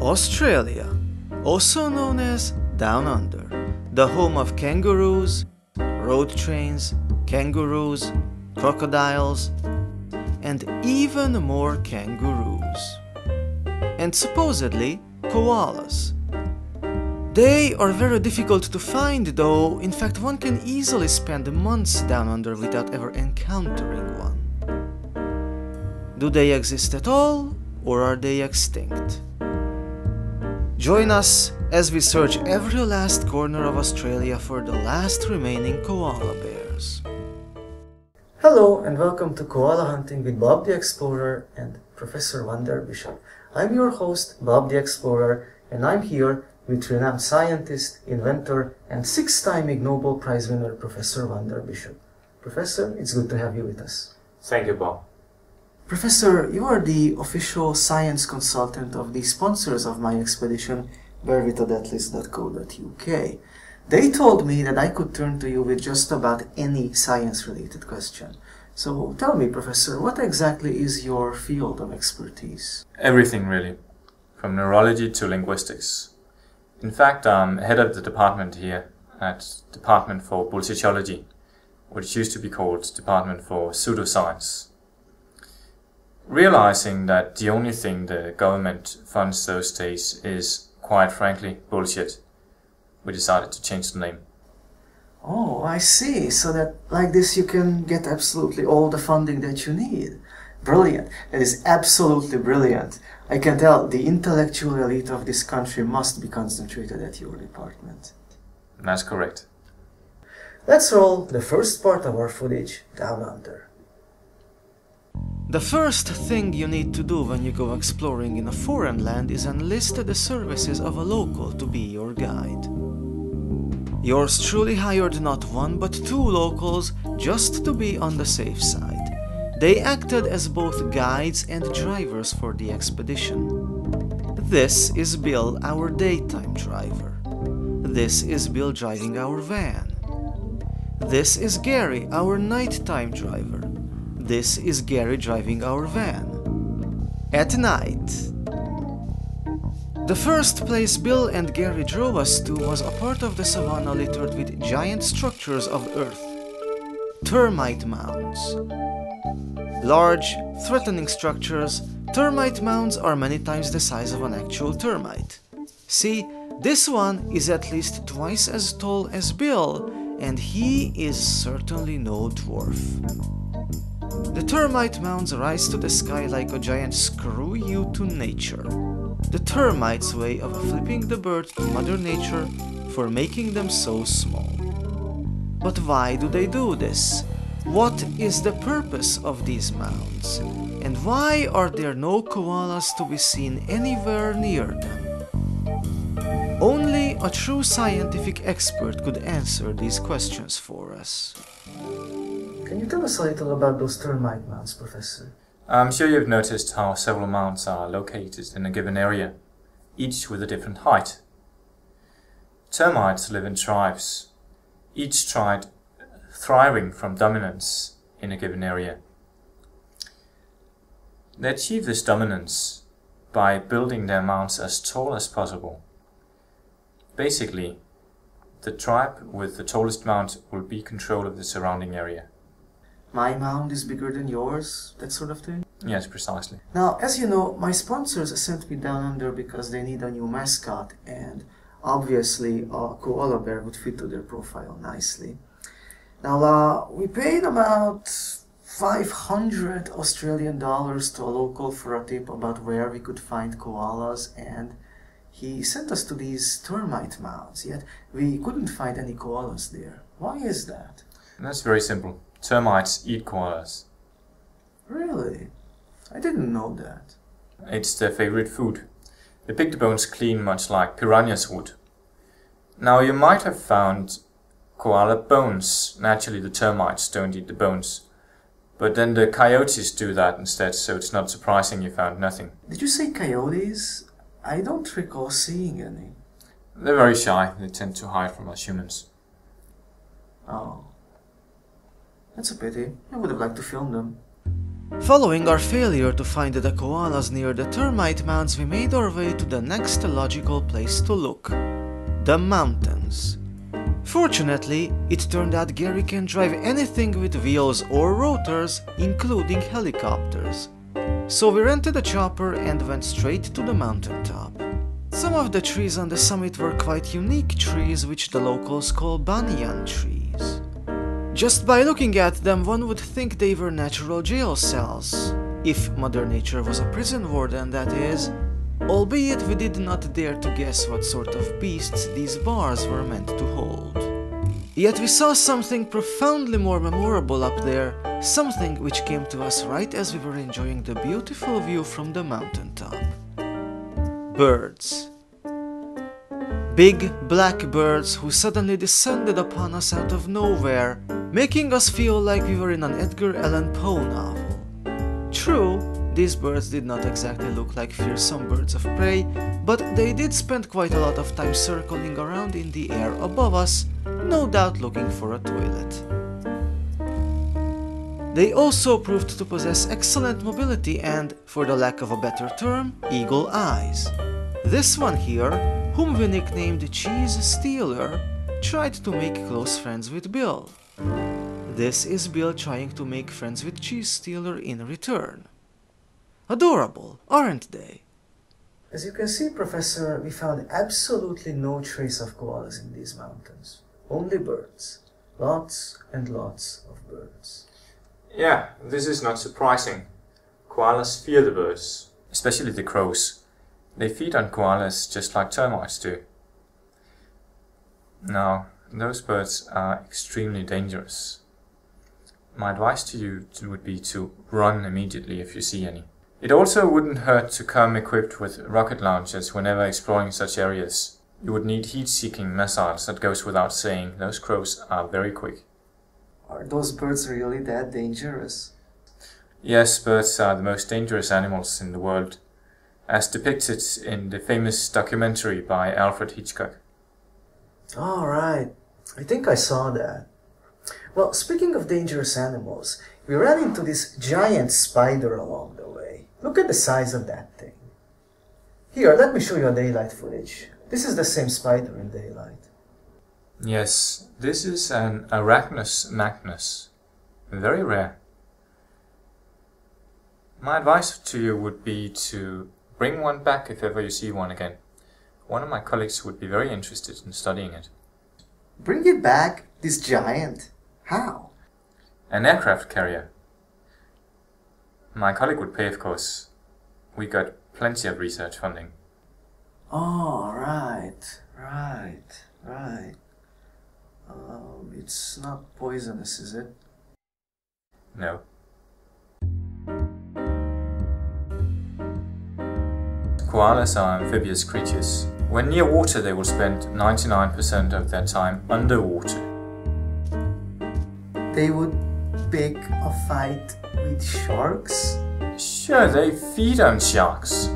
Australia, also known as Down Under, the home of kangaroos, road trains, kangaroos, crocodiles, and even more kangaroos. And supposedly, koalas. They are very difficult to find though, in fact one can easily spend months down under without ever encountering one. Do they exist at all, or are they extinct? Join us as we search every last corner of Australia for the last remaining koala bears. Hello and welcome to Koala Hunting with Bob the Explorer and Professor Vander Bishop. I'm your host, Bob the Explorer, and I'm here with renowned scientist, inventor, and 6-time Ig Nobel Prize winner, Professor Vander Bishop. Professor, it's good to have you with us. Thank you, Bob. Professor, you are the official science consultant of the sponsors of my expedition, bearwithodatlas.co.uk. They told me that I could turn to you with just about any science-related question. So tell me, Professor, what exactly is your field of expertise? Everything, really. From neurology to linguistics. In fact, I'm head of the department here at Department for Bullshitology, which used to be called Department for Pseudoscience. Realizing that the only thing the government funds those days is, quite frankly, bullshit, we decided to change the name. Oh, I see. So that like this you can get absolutely all the funding that you need. Brilliant. That is absolutely brilliant. I can tell the intellectual elite of this country must be concentrated at your department. That's correct. Let's roll the first part of our footage, Down Under. The first thing you need to do when you go exploring in a foreign land is enlist the services of a local to be your guide. Yours truly hired not one but 2 locals just to be on the safe side. They acted as both guides and drivers for the expedition. This is Bill, our daytime driver. This is Bill driving our van. This is Gary, our nighttime driver. This is Gary driving our van. At night. The first place Bill and Gary drove us to was a part of the savannah littered with giant structures of earth. Termite mounds. Large, threatening structures, termite mounds are many times the size of an actual termite. See, this one is at least twice as tall as Bill, and he is certainly no dwarf. The termite mounds rise to the sky like a giant screw you to nature. The termites' way of flipping the bird to Mother Nature for making them so small. But why do they do this? What is the purpose of these mounds? And why are there no koalas to be seen anywhere near them? Only a true scientific expert could answer these questions for us. Can you tell us a little about those termite mounds, Professor? I'm sure you've noticed how several mounds are located in a given area, each with a different height. Termites live in tribes, each tribe thriving from dominance in a given area. They achieve this dominance by building their mounds as tall as possible. Basically, the tribe with the tallest mound will be in control of the surrounding area. My mound is bigger than yours, that sort of thing? Yes, precisely. Now, as you know, my sponsors sent me down under because they need a new mascot, and obviously a koala bear would fit to their profile nicely. Now, we paid about 500 Australian dollars to a local for a tip about where we could find koalas, and he sent us to these termite mounds, yet we couldn't find any koalas there. Why is that? That's very simple. Termites eat koalas. Really? I didn't know that. It's their favorite food. They pick the bones clean much like piranhas would. Now you might have found koala bones. Naturally the termites don't eat the bones. But then the coyotes do that instead, so it's not surprising you found nothing. Did you say coyotes? I don't recall seeing any. They're very shy. They tend to hide from us humans. Oh. That's a pity. I would have liked to film them. Following our failure to find the koalas near the termite mounds, we made our way to the next logical place to look: the mountains. Fortunately, it turned out Gary can drive anything with wheels or rotors, including helicopters. So we rented a chopper and went straight to the mountaintop. Some of the trees on the summit were quite unique trees which the locals call banyan trees. Just by looking at them, one would think they were natural jail cells. If Mother Nature was a prison warden, that is. Albeit we did not dare to guess what sort of beasts these bars were meant to hold. Yet we saw something profoundly more memorable up there, something which came to us right as we were enjoying the beautiful view from the mountaintop. Birds. Big black birds who suddenly descended upon us out of nowhere, making us feel like we were in an Edgar Allan Poe novel. True, these birds did not exactly look like fearsome birds of prey, but they did spend quite a lot of time circling around in the air above us, no doubt looking for a toilet. They also proved to possess excellent mobility and, for the lack of a better term, eagle eyes. This one here, whom we nicknamed Cheese Stealer, tried to make close friends with Bill. This is Bill trying to make friends with Cheese Stealer in return. Adorable, aren't they? As you can see, Professor, we found absolutely no trace of koalas in these mountains. Only birds. Lots and lots of birds. Yeah, this is not surprising. Koalas fear the birds, especially the crows. They feed on koalas just like termites do. Now, those birds are extremely dangerous. My advice to you would be to run immediately if you see any. It also wouldn't hurt to come equipped with rocket launchers whenever exploring such areas. You would need heat-seeking missiles, that goes without saying. Those crows are very quick. Are those birds really that dangerous? Yes, birds are the most dangerous animals in the world, as depicted in the famous documentary by Alfred Hitchcock. All right, I think I saw that. Well, speaking of dangerous animals, we ran into this giant spider along the way. Look at the size of that thing. Here, let me show you a daylight footage. This is the same spider in daylight. Yes, this is an Arachnus magnus. Very rare. My advice to you would be to bring one back if ever you see one again. One of my colleagues would be very interested in studying it. Bring it back? This giant? How? An aircraft carrier. My colleague would pay, of course. We got plenty of research funding. Oh, right. It's not poisonous, is it? No. Koalas are amphibious creatures. When near water, they will spend 99% of their time underwater. They would pick a fight with sharks? Sure, they feed on sharks.